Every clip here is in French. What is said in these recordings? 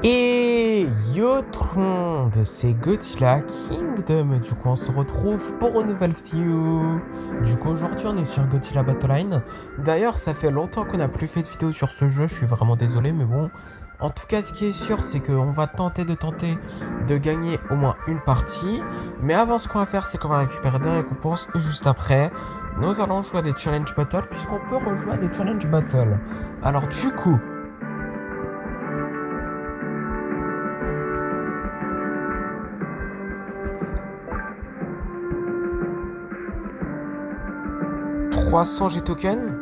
Et yo tout le monde, c'est Godzilla Kingdom. Du coup, on se retrouve pour une nouvelle vidéo. Du coup, aujourd'hui, on est sur Godzilla Battle Line. D'ailleurs, ça fait longtemps qu'on n'a plus fait de vidéo sur ce jeu. Je suis vraiment désolé, mais bon. En tout cas, ce qui est sûr, c'est qu'on va tenter de gagner au moins une partie. Mais avant, ce qu'on va faire, c'est qu'on va récupérer des récompenses. Et juste après, nous allons jouer à des challenge battles, puisqu'on peut rejouer à des challenge battles. Alors, du coup. « 300 G-tokens,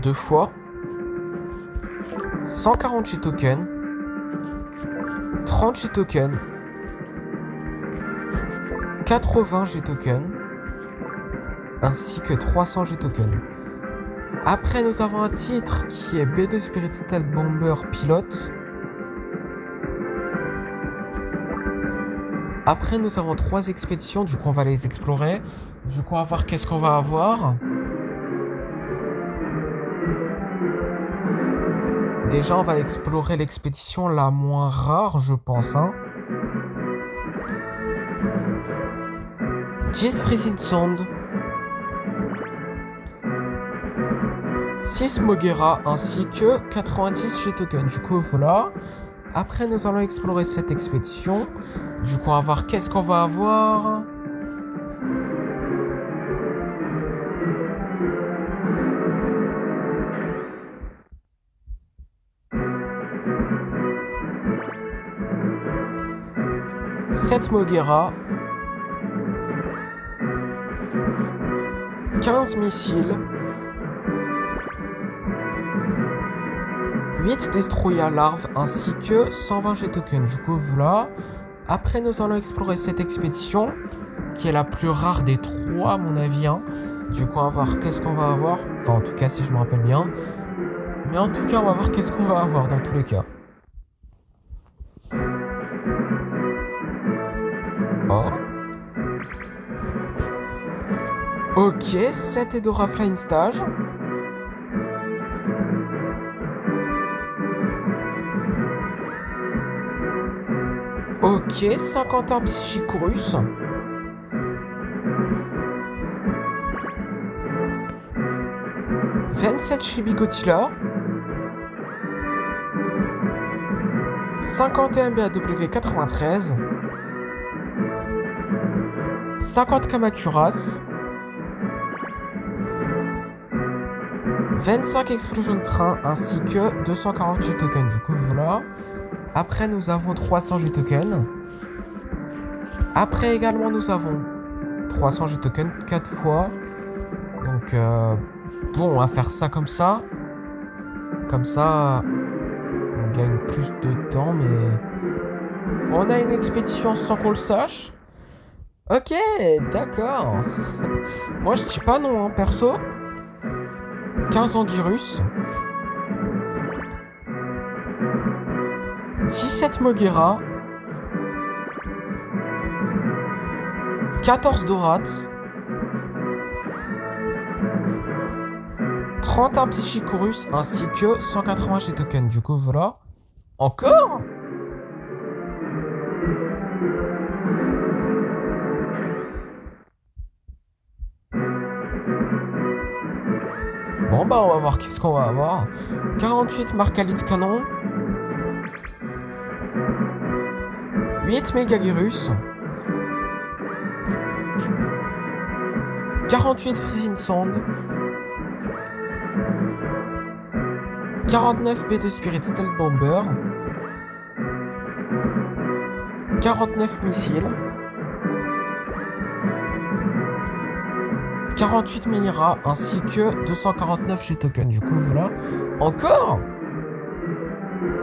deux fois, 140 G-tokens, 30 G-tokens, 80 G-tokens, ainsi que 300 G-tokens. Après, nous avons un titre qui est B2 Spirit Stealth Bomber Pilote. Après, nous avons 3 expéditions, du coup, on va les explorer. Du coup, on va voir qu'est-ce qu'on va avoir. Déjà, on va explorer l'expédition la moins rare, je pense. 10 Freezing Sand, 6 Moguera, ainsi que 90 G-tokens. Du coup, voilà. Après, nous allons explorer cette expédition. Du coup, on va voir qu'est-ce qu'on va avoir. Sept Moguera, 15 missiles, 8 Destroya larves ainsi que 120 G-tokens. Du coup, voilà. Après, nous allons explorer cette expédition qui est la plus rare des trois, à mon avis. Du coup, on va voir qu'est-ce qu'on va avoir. Enfin, en tout cas, si je me rappelle bien. Mais en tout cas, on va voir qu'est-ce qu'on va avoir dans tous les cas. Oh. Ok, 7 Edora Flying Stage. Ok, 51 Psychicorus. « 27 Chibi Godzilla, 51 BAW 93, 50 Kamacuras, 25 explosions de train ainsi que 240 G-tokens. Du coup, voilà. Après, nous avons 300 G-tokens. Après, également, nous avons 300 G-tokens 4 fois. Donc, bon, on va faire ça comme ça. Comme ça, on gagne plus de temps, mais... On a une expédition sans qu'on le sache. Ok, d'accord. Moi, je dis pas non, perso. 15 Anguirus. 17 Moguera. 14 Dorats. 31 Psychicorus ainsi que 180 G-tokens. Du coup, voilà. Encore? Bon, bah, on va voir qu'est-ce qu'on va avoir. 48 Marcalite Canon. 8 Megagirus. 48 Freezing Sand. 49 B2 Spirit Stealth Bomber. 49 missiles. 48 Minira ainsi que 249 G-tokens. Du coup, voilà. Encore?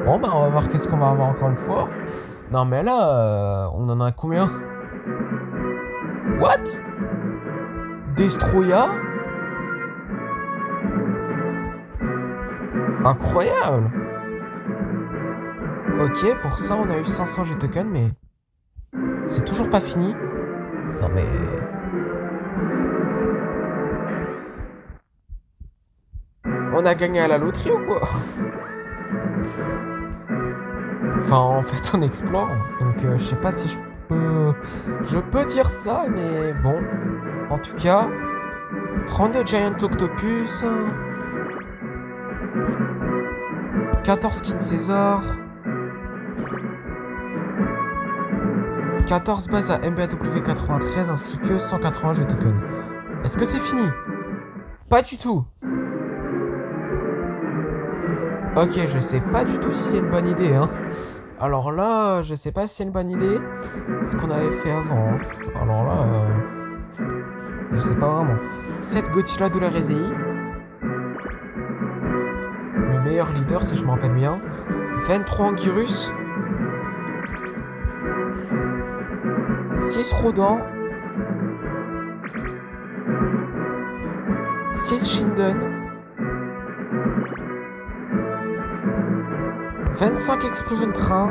Bon, bah, on va voir qu'est-ce qu'on va avoir encore une fois. Non, mais là, on en a combien? What? Destroya? Incroyable! Ok, pour ça, on a eu 500 G-tokens, mais... C'est toujours pas fini. Non, mais... On a gagné à la loterie ou quoi? Enfin, en fait, on explore. Donc, je sais pas si je peux dire ça, mais bon. En tout cas, 32 Giant Octopus. 14 King César. 14 bases à MBAW93 ainsi que 180 jeux tokens. Est-ce que c'est fini? Pas du tout. Ok, je sais pas du tout si c'est une bonne idée, hein. Alors là, je sais pas si c'est une bonne idée ce qu'on avait fait avant, hein. Alors là, je sais pas vraiment. 7 Godzilla de la Réséi. Le meilleur leader, si je me rappelle bien. 23 Anguirus. 6 Rodents. 6 Shinden. 25 explosions de train.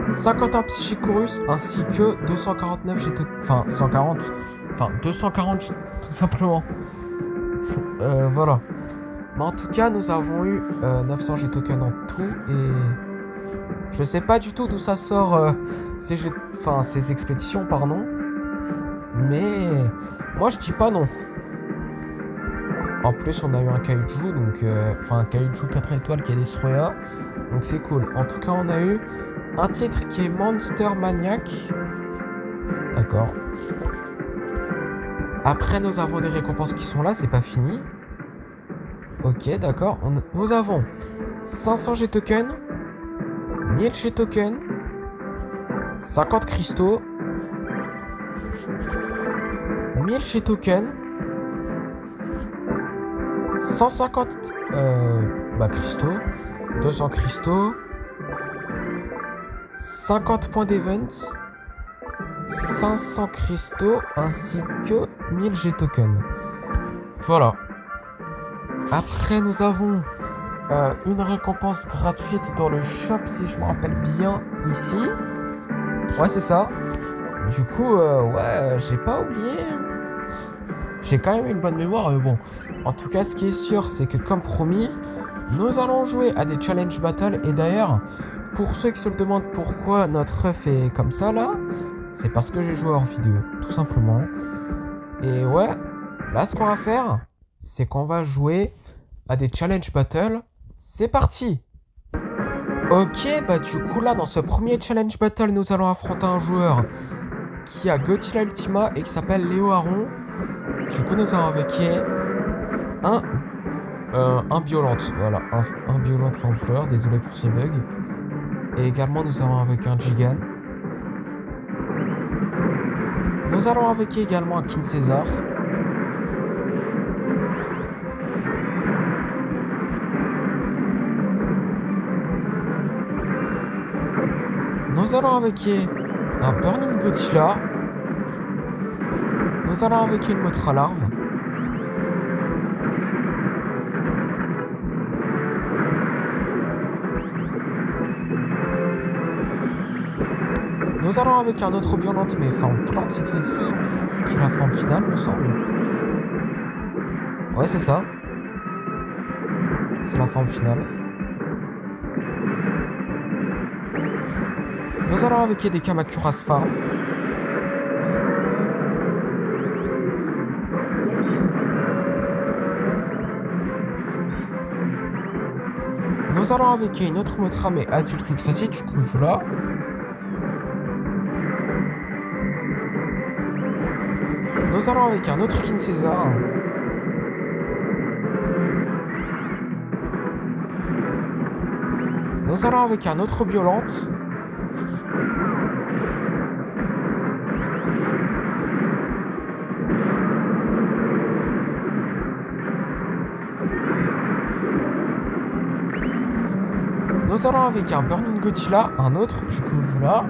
51 Psychicorus ainsi que 249 GT... Enfin, 140. Enfin, 240 tout simplement. Voilà. Mais en tout cas, nous avons eu 900 G-tokens en tout et je sais pas du tout d'où ça sort ces expéditions, pardon. Mais moi, je dis pas non. En plus, on a eu un kaiju, donc un kaiju 4 étoiles qui est Destroya, donc c'est cool. En tout cas, on a eu un titre qui est Monster Maniac. D'accord. Après, nous avons des récompenses qui sont là, c'est pas fini. Ok, d'accord. Nous avons 500 G-tokens, 1000 G-tokens, 50 cristaux, 1000 G-tokens, 150 cristaux, 200 cristaux, 50 points d'event, 500 cristaux ainsi que 1000 G-tokens. Voilà. Après, nous avons une récompense gratuite dans le shop, si je me rappelle bien, ici. Ouais, c'est ça. Du coup, ouais, j'ai pas oublié. J'ai quand même une bonne mémoire, mais bon. En tout cas, ce qui est sûr, c'est que comme promis, nous allons jouer à des challenge battles. Et d'ailleurs, pour ceux qui se demandent pourquoi notre ref est comme ça, là, c'est parce que j'ai joué hors vidéo, tout simplement. Et ouais, là, ce qu'on va faire, c'est qu'on va jouer à des challenge battles. C'est parti! Ok, bah du coup là dans ce premier challenge battle nous allons affronter un joueur qui a Godzilla Ultima et qui s'appelle Léo Aron. Du coup nous allons avec un Biolante, voilà, un Biolante Fanfleur, désolé pour ces bugs. Et également nous allons avec un Gigan. Nous allons avec également un King César. Nous allons avec un Burning Godzilla. Nous allons avec une Motra Larve. Nous allons avec un autre Violente, mais forme plante cette fois-ci, qui est la forme finale, me semble. Ouais, c'est ça. C'est la forme finale. Nous allons avec des Kamacuras Farm. Nous allons avec une autre Motra, mais adulte cette fois-ci, du coup, voilà. Nous allons avec un autre King César. Nous allons avec un autre Violente. Nous allons avec un Burning Godzilla, un autre, du coup voilà.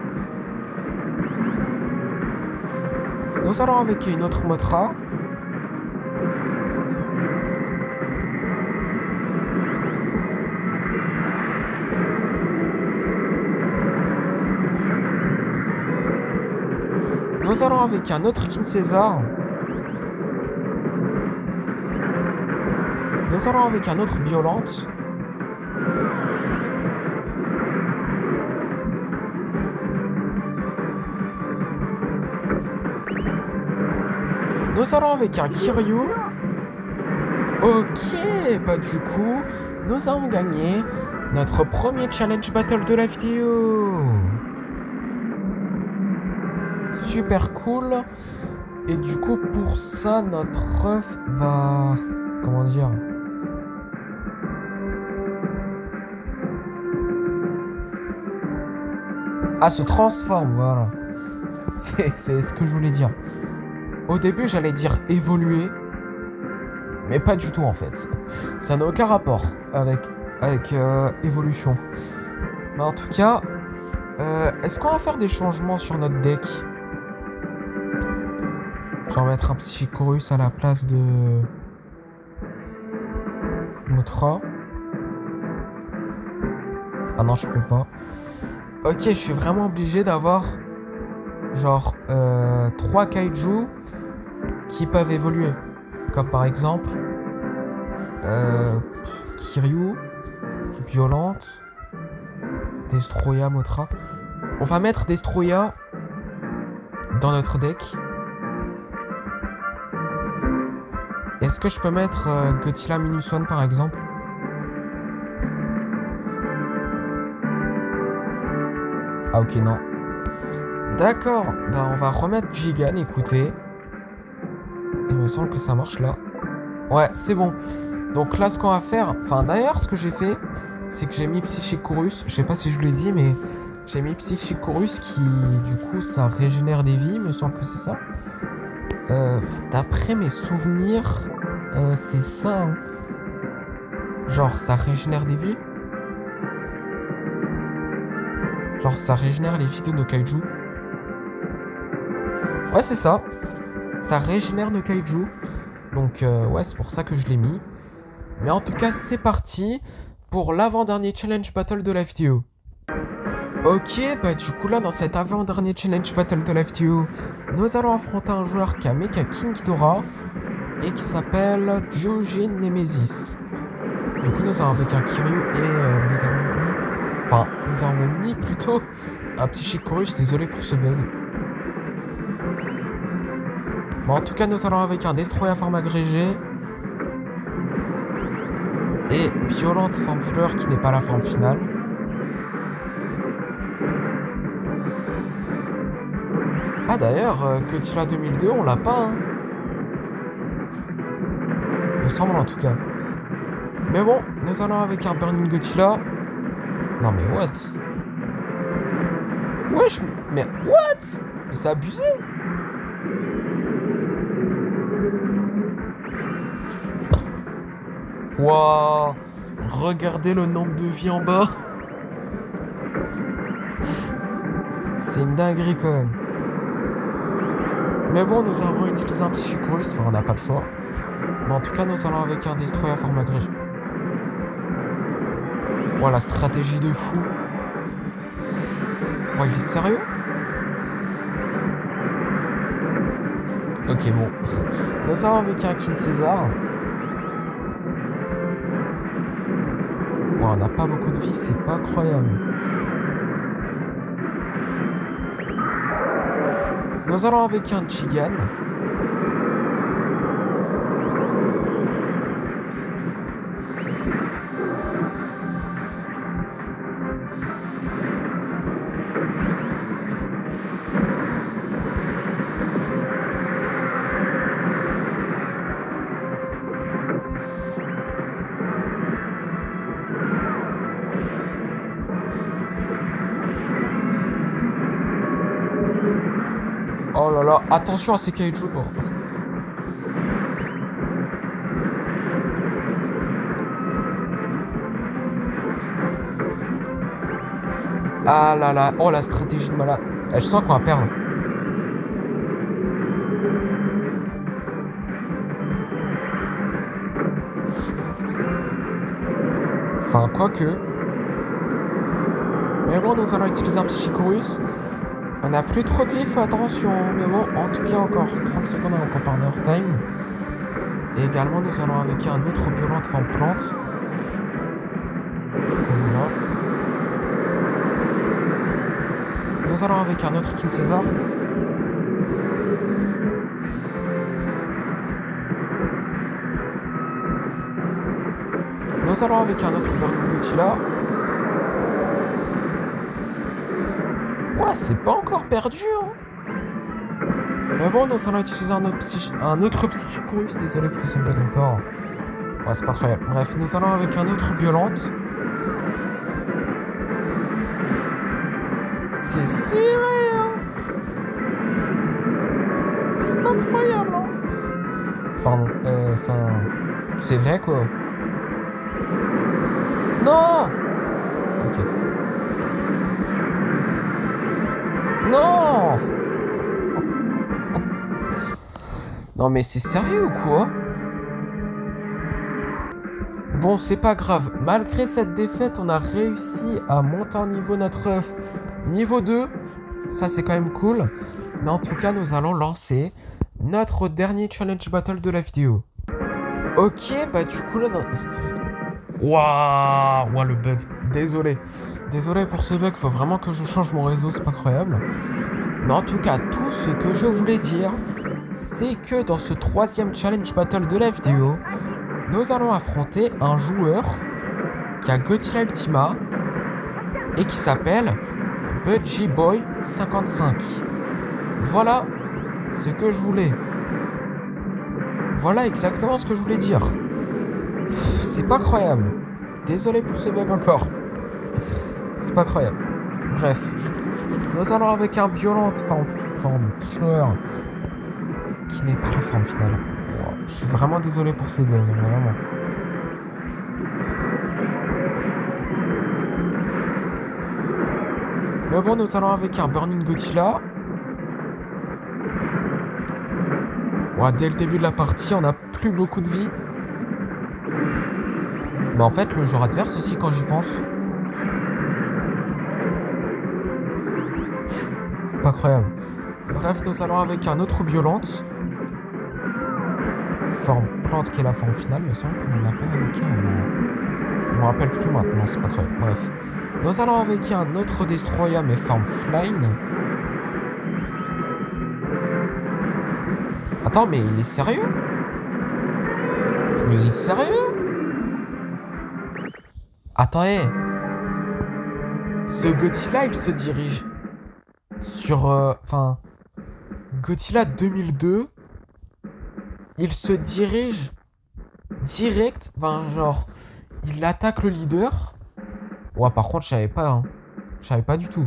Nous allons avec une autre Motra. Nous allons avec un autre King César. Nous allons avec un autre violente. Nous allons avec un Kiryu. Ok, bah du coup, nous avons gagné notre premier challenge battle de la vidéo. Super cool. Et du coup, pour ça, notre ref va... Comment dire? Ah, se transforme, voilà. C'est ce que je voulais dire. Au début, j'allais dire évoluer. Mais pas du tout, en fait. Ça n'a aucun rapport avec évolution. Mais en tout cas, est-ce qu'on va faire des changements sur notre deck? Genre mettre un Psychorus à la place de Motra. Ah non, je peux pas. Ok, je suis vraiment obligé d'avoir genre 3 kaiju qui peuvent évoluer. Comme par exemple Kiryu, Violente, Destroya, Motra. On va mettre Destroya dans notre deck. Est-ce que je peux mettre Godzilla Minus One par exemple? Ah ok, non. D'accord, bah on va remettre Gigan, écoutez. Il me semble que ça marche là. Ouais, c'est bon. Donc là, ce qu'on va faire... Enfin, d'ailleurs, ce que j'ai fait, c'est que j'ai mis Psychicorus. Je sais pas si je vous l'ai dit, mais j'ai mis Psychicorus qui, du coup, ça régénère des vies. Il me semble que c'est ça. D'après mes souvenirs, c'est ça. Hein. Genre, ça régénère des vies. Genre, ça régénère les vies de nos kaiju. Ouais, c'est ça. Ça régénère nos kaiju. Donc, ouais, c'est pour ça que je l'ai mis. Mais en tout cas, c'est parti pour l'avant-dernier challenge battle de la vidéo. Ok, bah du coup là, dans cet avant-dernier challenge battle de la vidéo, nous allons affronter un joueur qui a Mecha King Ghidorah et qui s'appelle Gyojin Nemesis. Du coup, nous avons avec un Kiryu et nous avons mis plutôt un Psychicorus, désolé pour ce bug. Bon, en tout cas, nous allons avec un Destroyer forme agrégée et Violente forme fleur qui n'est pas la forme finale. Ah d'ailleurs, Godzilla 2002, on l'a pas, hein. Il me semble en tout cas. Mais bon, nous allons avec un Burning Godzilla. Non mais what? Wesh, mais what? Mais c'est abusé. Waouh. Regardez le nombre de vies en bas. C'est une dinguerie quand même. Mais bon, nous avons utilisé un Psychicorus, enfin on n'a pas le choix. Mais en tout cas, nous allons avec un Destroyer forme agrégée. Oh, la stratégie de fou. Oh, il est sérieux? Ok, bon. Nous allons avec un King César. Oh, on n'a pas beaucoup de vie, c'est pas incroyable. Nous allons avec un Gigan. Oh là là, attention à ces kaiju. Oh. Ah là là, oh la stratégie de malade. Je sens qu'on va perdre. Enfin, quoique. Mais bon, nous allons utiliser un Psychicorus. On n'a plus trop de vie, fais attention. Mais bon, en tout cas, encore 30 secondes avant qu'on part de time. Et également, nous allons avec un autre violent de forme plante. Voilà. Nous allons avec un autre King César. Nous allons avec un autre Burning Godzilla. Ouais, c'est pas encore perdu, hein. Mais bon, nous allons utiliser un autre Psychorus. Désolé pour ce bug encore. Ouais, c'est pas incroyable. Bref, nous allons avec un autre Violente. C'est serré, hein. C'est pas incroyable, hein. Pardon, enfin... c'est vrai, quoi. Non. Ok. Non. Non mais c'est sérieux ou quoi? Bon, c'est pas grave. Malgré cette défaite, on a réussi à monter en niveau notre niveau 2. Ça, c'est quand même cool. Mais en tout cas, nous allons lancer notre dernier challenge battle de la vidéo. Ok, bah du coup là... Waouh, wow, le bug. Désolé. Désolé pour ce bug. Faut vraiment que je change mon réseau. C'est pas incroyable. Mais en tout cas, tout ce que je voulais dire, c'est que dans ce troisième challenge battle de la vidéo, nous allons affronter un joueur qui a Godzilla Ultima et qui s'appelle Budgie Boy 55. Voilà ce que je voulais. Voilà exactement ce que je voulais dire. C'est pas croyable. Désolé pour ce bug encore. C'est pas croyable. Bref. Nous allons avec un violent forme fleur qui n'est pas la forme finale. Wow. Je suis vraiment désolé pour ces bugs, vraiment. Mais bon, nous allons avec un Burning Godzilla. Ouais, dès le début de la partie, on n'a plus beaucoup de vie. Mais en fait, le joueur adverse aussi, quand j'y pense. Pas incroyable. Bref, nous allons avec un autre violente. Forme plante qui est la forme finale, me semble. On l'a pas avec un... Je me rappelle plus maintenant, c'est pas incroyable. Bref. Nous allons avec un autre Destroyer, mais forme flying. Attends, mais il est sérieux? Mais il est sérieux? Attendez. Ce Godzilla, il se dirige sur... Enfin... Godzilla 2002... Il se dirige direct... Enfin, genre... Il attaque le leader. Ouais, par contre, je savais pas, hein. Je savais pas du tout.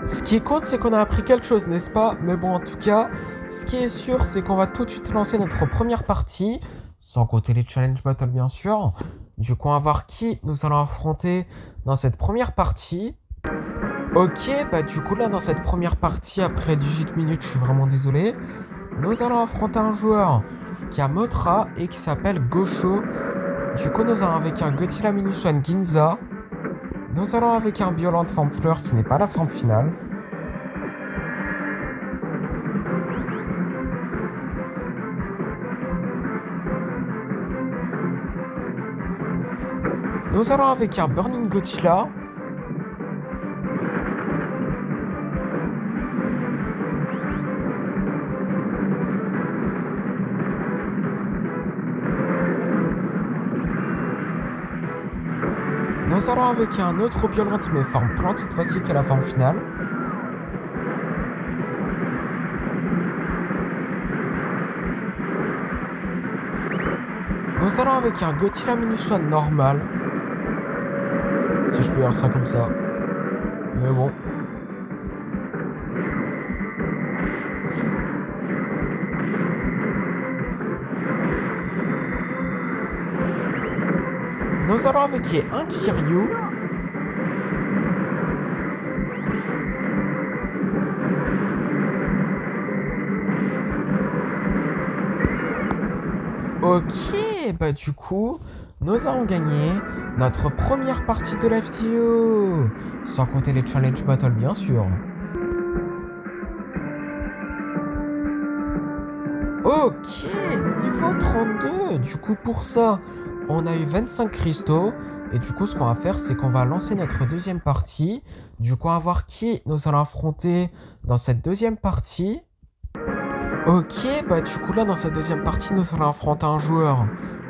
Ce qui compte, c'est qu'on a appris quelque chose, n'est-ce pas? Mais bon, en tout cas, ce qui est sûr, c'est qu'on va tout de suite lancer notre première partie. Sans compter les challenge battles, bien sûr. Du coup, on va voir qui nous allons affronter dans cette première partie. Ok, bah du coup, là, dans cette première partie, après 18 minutes, je suis vraiment désolé. Nous allons affronter un joueur qui a Mothra et qui s'appelle Gosho. Du coup, nous allons avec un Godzilla Minus One Ginza. Nous allons avec un violent de forme fleur qui n'est pas la forme finale. Nous allons avec un Burning Godzilla. Nous allons avec un autre violente mais forme plante cette fois-ci qui est la forme finale. Nous allons avec un Godzilla Minus One normal. Si je peux dire ça comme ça. Mais bon. Nous allons avec un Kiryu. Ok, bah du coup, nous avons gagné notre première partie de la vidéo. Sans compter les challenge battles, bien sûr. Ok, niveau 32. Du coup, pour ça, on a eu 25 cristaux. Et du coup, ce qu'on va faire, c'est qu'on va lancer notre deuxième partie. Du coup, on va voir qui nous allons affronter dans cette deuxième partie. Ok, bah du coup, là, dans cette deuxième partie, nous allons affronter un joueur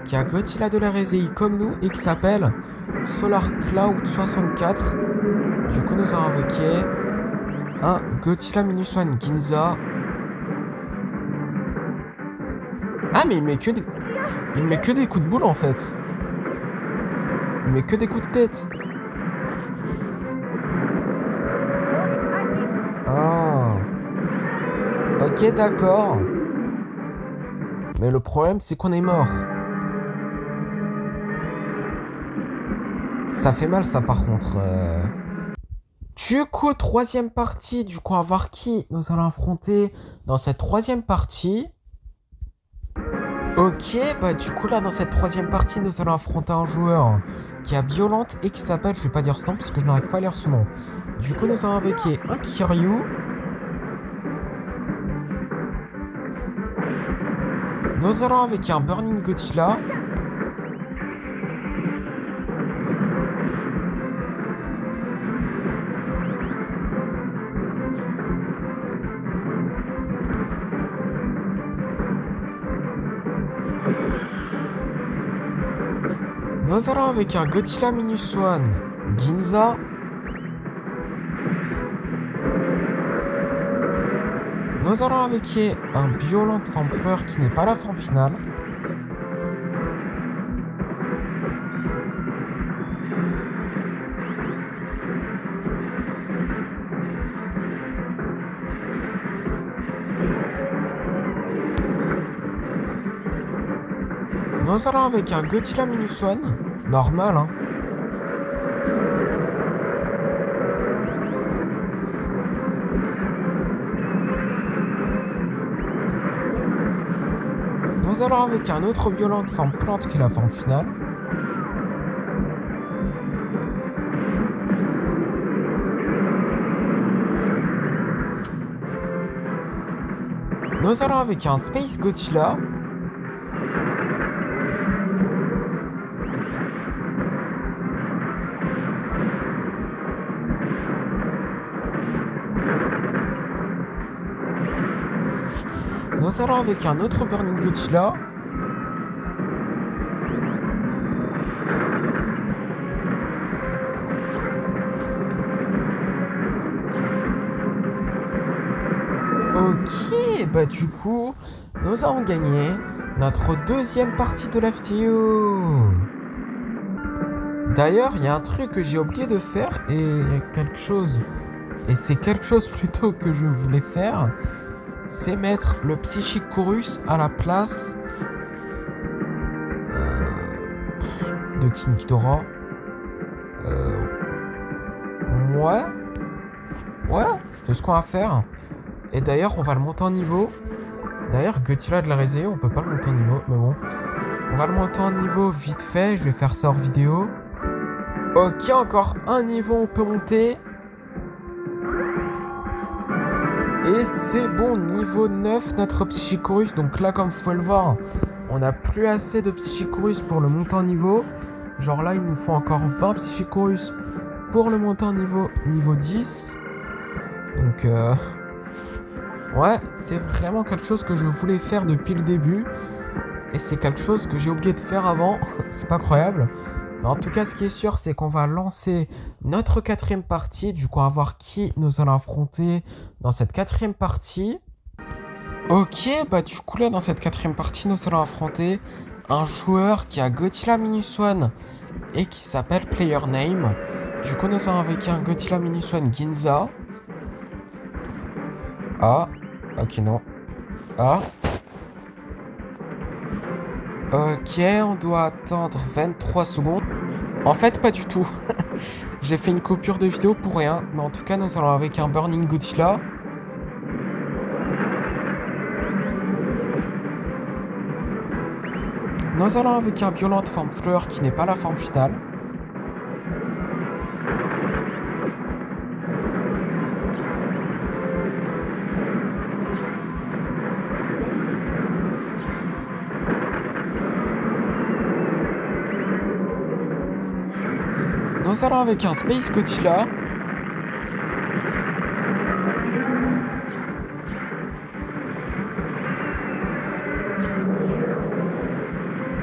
qui a Godzilla de la Réséie comme nous et qui s'appelle Solar Cloud 64. Du coup, nous allons invoquer un Godzilla Minus One Ginza. Ah, mais il met que des coups de boule en fait. Il met que des coups de tête. Ah. Ok, d'accord. Mais le problème, c'est qu'on est mort. Ça fait mal, ça, par contre. Du coup, troisième partie. Du coup, on va voir qui nous allons affronter dans cette troisième partie. Ok, bah du coup, là, dans cette troisième partie, nous allons affronter un joueur qui a Violente et qui s'appelle, je vais pas dire son nom parce que je n'arrive pas à lire son nom. Du coup, nous allons invoquer un Kiryu. Nous allons avec un Burning Godzilla. Nous allons avec un Godzilla Minus One Ginza. Nous allons avec un Violent Forme Fleur qui n'est pas la forme finale. Nous allons avec un Godzilla Minus One. Normal, hein. Nous allons avec un autre Violent Forme Plante qui est la forme finale. Nous allons avec un Space Godzilla. Nous allons avec un autre Burning Godzilla. Ok, bah du coup, nous avons gagné notre deuxième partie de la vidéo. D'ailleurs, il y a un truc que j'ai oublié de faire et il y a quelque chose. Et c'est quelque chose plutôt que je voulais faire. C'est mettre le Psychic Chorus à la place de King Ghidorah. Ouais. Ouais, c'est ce qu'on va faire. Et d'ailleurs, on va le monter en niveau. D'ailleurs, Godzilla de la Réséie, on peut pas le monter en niveau, mais bon. On va le monter en niveau vite fait, je vais faire ça hors vidéo. Ok, encore un niveau, on peut monter. Et c'est bon, niveau 9, notre Psychicorus. Donc là, comme vous pouvez le voir, on n'a plus assez de Psychicorus pour le monter en niveau. Genre là, il nous faut encore 20 Psychicorus pour le monter en niveau 10. Donc, ouais, c'est vraiment quelque chose que je voulais faire depuis le début. Et c'est quelque chose que j'ai oublié de faire avant. C'est pas croyable. Mais en tout cas, ce qui est sûr, c'est qu'on va lancer notre quatrième partie. Du coup, on va voir qui nous allons affronter dans cette quatrième partie. Ok, bah du coup là, dans cette quatrième partie, nous allons affronter un joueur qui a Godzilla Minus One et qui s'appelle Player Name. Du coup, nous allons avec un Godzilla Minus One Ginza. Ah, ok, non. Ah. Ok, on doit attendre 23 secondes. En fait, pas du tout. J'ai fait une coupure de vidéo pour rien. Mais en tout cas, nous allons avec un Burning Godzilla. Nous allons avec un Violent Forme Fleur qui n'est pas la forme finale. Nous allons avec un Space Godzilla.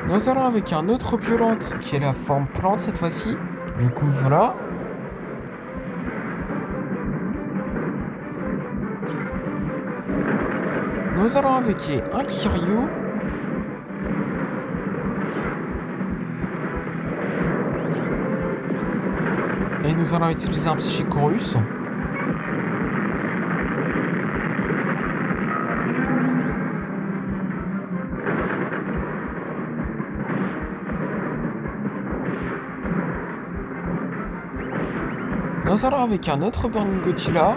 Nous allons avec un autre violente qui est la forme plante cette fois-ci. Du coup, voilà. Nous allons avec un Kiryu. Et nous allons utiliser un Psychorus. Nous allons avec un autre Burning Godzilla.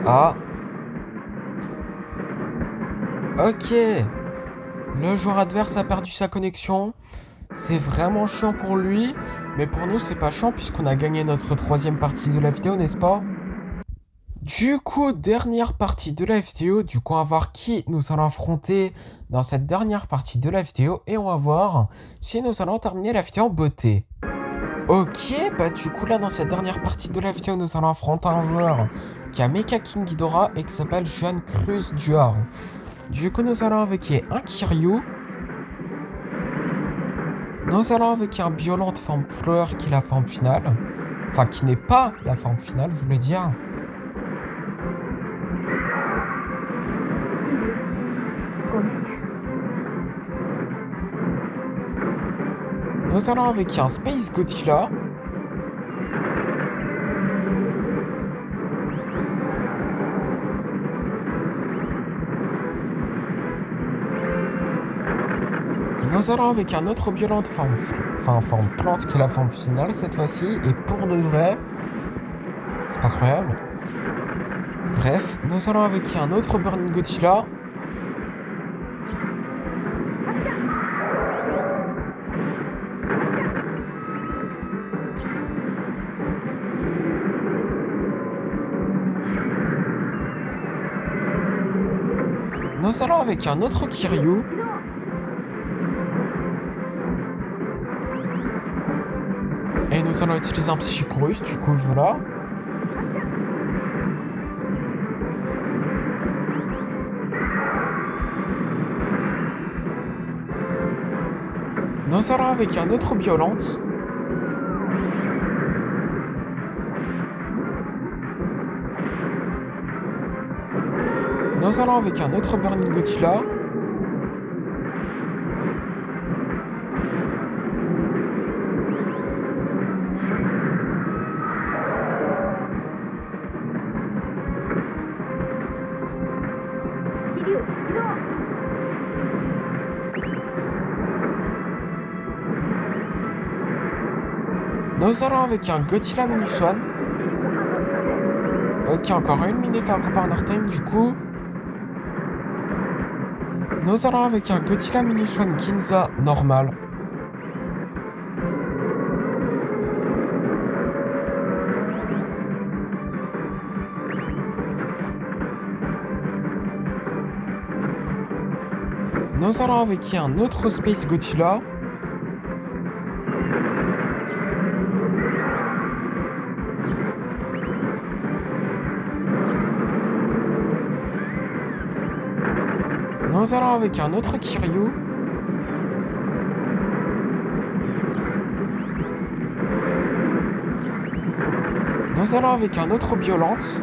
Ah. Ok. Le joueur adverse a perdu sa connexion. C'est vraiment chiant pour lui. Mais pour nous, c'est pas chiant puisqu'on a gagné notre troisième partie de la vidéo, n'est-ce pas? Du coup, dernière partie de la vidéo. Du coup, on va voir qui nous allons affronter dans cette dernière partie de la vidéo. Et on va voir si nous allons terminer la vidéo en beauté. Ok, bah du coup là dans cette dernière partie de la vidéo nous allons affronter un joueur qui a Mecha King Ghidorah et qui s'appelle Juan Cruz Duar. Du coup nous allons avec un Kiryu. Nous allons avec un Violent de forme fleur qui est la forme finale. Enfin qui n'est pas la forme finale je voulais dire. Nous allons avec un Space Godzilla. Nous allons avec un autre violent de forme, forme plante qui est la forme finale cette fois-ci. Et pour de vrai, c'est pas croyable. Bref, nous allons avec un autre Burning Godzilla. Nous allons avec un autre Kiryu. Et nous allons utiliser un Psychorus, du coup voilà. Nous allons avec un autre Violente. Nous allons avec un autre Burning Godzilla. Nous allons avec un Godzilla Minus One. Ok, encore une minute à Partner Time du coup. Nous allons avec un Godzilla Minus One Ginza normal. Nous allons avec un autre Space Godzilla. Nous allons avec un autre Kiryu. Nous allons avec un autre Violente.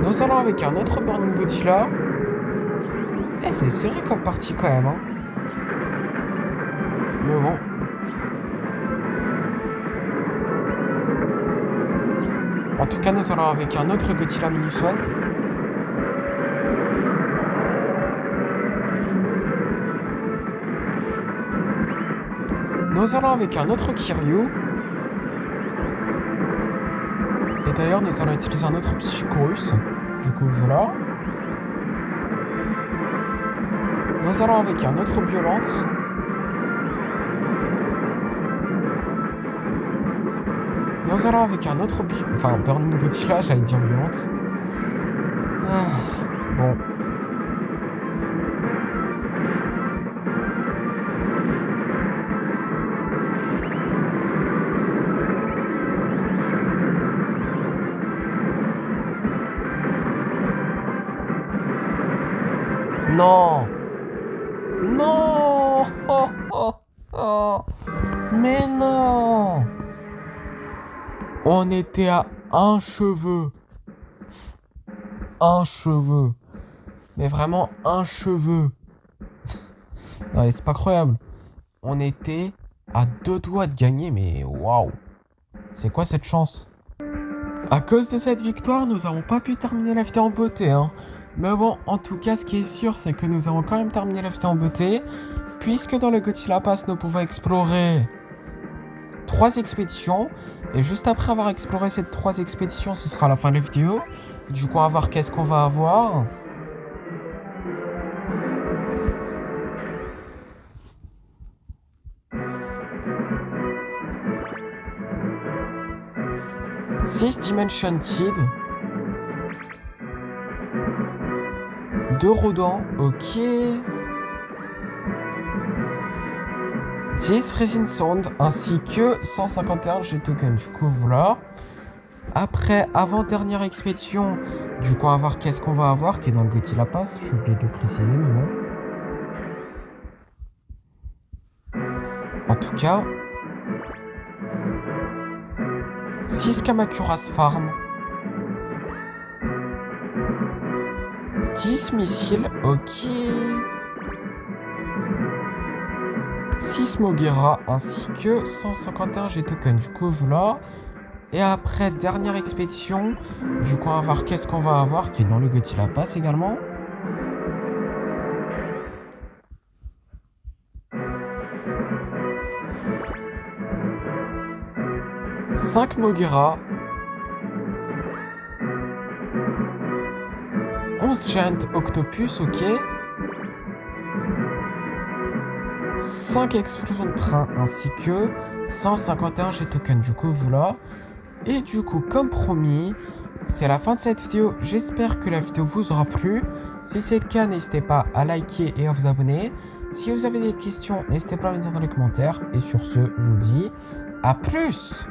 Nous allons avec un autre Burning Godzilla. Eh, c'est serré comme partie quand même, hein. Mais bon. En tout cas, nous allons avec un autre Godzilla Minus One. Nous allons avec un autre Kiryu. Et d'ailleurs, nous allons utiliser un autre Psychorus. Du coup, voilà. Nous allons avec un autre Violente. Nous allons avec un autre Burning Godzilla, j'allais dire Violente. Bon. Non. Non. Oh, oh, oh. Mais non. On était à un cheveu. Un cheveu. Mais vraiment un cheveu. Ouais, c'est pas croyable. On était à 2 doigts de gagner, mais waouh. C'est quoi cette chance? À cause de cette victoire, nous n'avons pas pu terminer la vidéo en beauté, hein. Mais bon, en tout cas, ce qui est sûr, c'est que nous avons quand même terminé la vidéo en beauté. Puisque dans le Godzilla Pass, nous pouvons explorer 3 expéditions. Et juste après avoir exploré ces 3 expéditions, ce sera la fin de la vidéo. Du coup, on va voir qu'est-ce qu'on va avoir. Six Dimension Kid. 2 Rodents, ok. 10 Freezing Sound ainsi que 151 G-Token. Du coup, voilà. Après, avant-dernière expédition, du coup, on va voir qu'est-ce qu'on va avoir qui est dans le Godzilla Pass. J'ai oublié de le préciser, mais bon. En tout cas, 6 Kamacuras Farm. 10 missiles, ok. 6 Moguera ainsi que 151 G-Token. Du coup, voilà. Et après, dernière expédition. Du coup, on va voir qu'est-ce qu'on va avoir qui est dans le Godzilla Pass également. « 5 Moguera. 11 Giant Octopus, ok. 5 explosions de train ainsi que 151 G-Token. Du coup, voilà. Et du coup, comme promis, c'est la fin de cette vidéo. J'espère que la vidéo vous aura plu. Si c'est le cas, n'hésitez pas à liker et à vous abonner. Si vous avez des questions, n'hésitez pas à me dire dans les commentaires. Et sur ce, je vous dis à plus!